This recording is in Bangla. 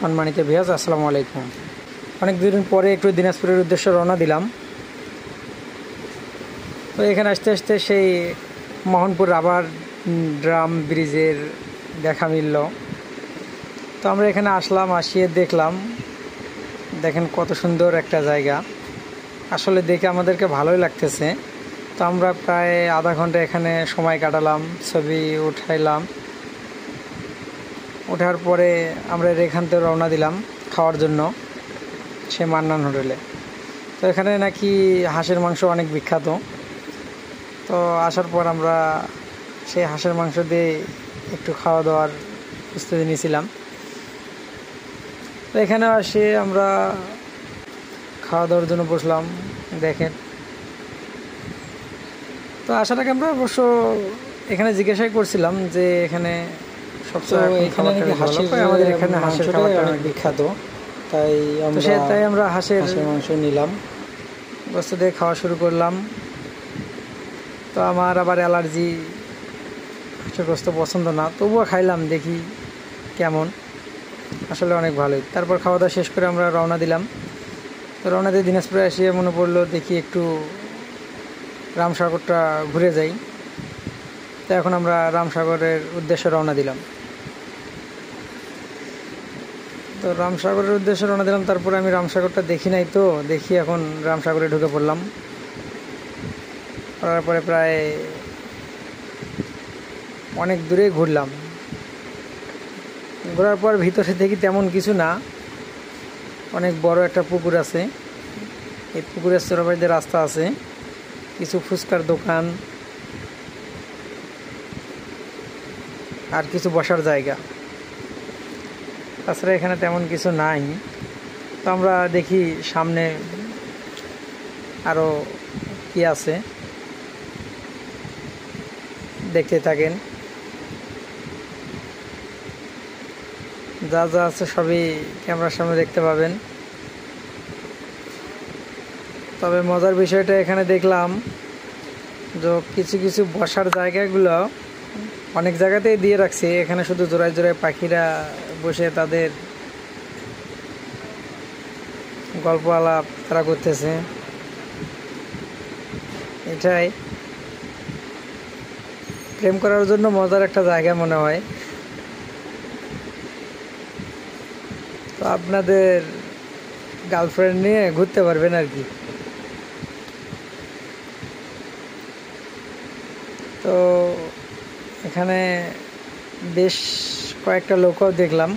সম্মানিত ভিউয়ার্স, আসসালামু আলাইকুম। অনেক দিন পরে একটু দিনাজপুরের উদ্দেশ্যে রওনা দিলাম। তো এখানে আসতে আসতে সেই মোহনপুর রাবার ড্রাম ব্রিজের দেখা মিলল। তো আমরা এখানে আসলাম, আসিয়ে দেখলাম, দেখেন কত সুন্দর একটা জায়গা। আসলে দেখে আমাদেরকে ভালোই লাগতেছে। তো আমরা প্রায় আধা ঘন্টা এখানে সময় কাটালাম, ছবি উঠাইলাম। ওঠার পরে আমরা এখান থেকে রওনা দিলাম খাওয়ার জন্য সে মান্নান হোটেলে। তো এখানে নাকি হাঁসের মাংস অনেক বিখ্যাত। তো আসার পর আমরা সেই হাঁসের মাংস দিয়ে একটু খাওয়া দাওয়ার প্রস্তুতি নিয়েছিলাম। তো এখানে আসে আমরা খাওয়া দাওয়ার জন্য বসলাম। দেখেন, তো আসার আগে আমরা অবশ্য এখানে জিজ্ঞাসাই করছিলাম যে এখানে আমাদের এখানে হাঁসের খাবারটা অনেক বিখ্যাত, তাই আমরা হাঁসের মাংস নিলাম, বস্তু দিয়ে খাওয়া শুরু করলাম। তো আমার আবার অ্যালার্জি, হাঁসের গোস্ত পছন্দ না, তবুও খাইলাম, দেখি কেমন। আসলে অনেক ভালোই। তারপর খাওয়া দাওয়া শেষ করে আমরা রওনা দিলাম। তো রওনা দিয়ে দিনাজপুরে এসে মনে পড়লো দেখি একটু রামসাগরটা ঘুরে যাই। তো এখন আমরা রামসাগরের উদ্দেশ্যে রওনা দিলাম। তো রামসাগরের উদ্দেশ্যে রওনা দিলাম। তারপরে আমি রামসাগরটা দেখি নাই, তো দেখি এখন রামসাগরে ঢুকে পড়লাম। তারপরে প্রায় অনেক দূরে ঘুরলাম। ঘোরার পর ভিতরে দেখি তেমন কিছু না, অনেক বড় একটা পুকুর আছে। এই পুকুরের চরপাশে রাস্তা আছে, কিছু ফুচকার দোকান আর কিছু বসার জায়গা। তাছাড়া এখানে তেমন কিছু নাই। তো আমরা দেখি সামনে আরও কি আছে, দেখতে থাকেন। যা যা আছে সবই ক্যামেরার সামনে দেখতে পাবেন। তবে মজার বিষয়টা এখানে দেখলাম যে কিছু কিছু বসার জায়গাগুলো অনেক জায়গাতেই দিয়ে রাখছে। এখানে শুধু জোড়ায় জোড়ায় পাখিরা বসে তাদের গল্প আলাপ তারা করতেছে। এটাই প্রেম করার জন্য মজার একটা জায়গা মনে হয়। তো আপনাদের গার্লফ্রেন্ড নিয়ে ঘুরতে পারবেন আর কি। তো এখানে বেশ কয়েকটা লোকও দেখলাম।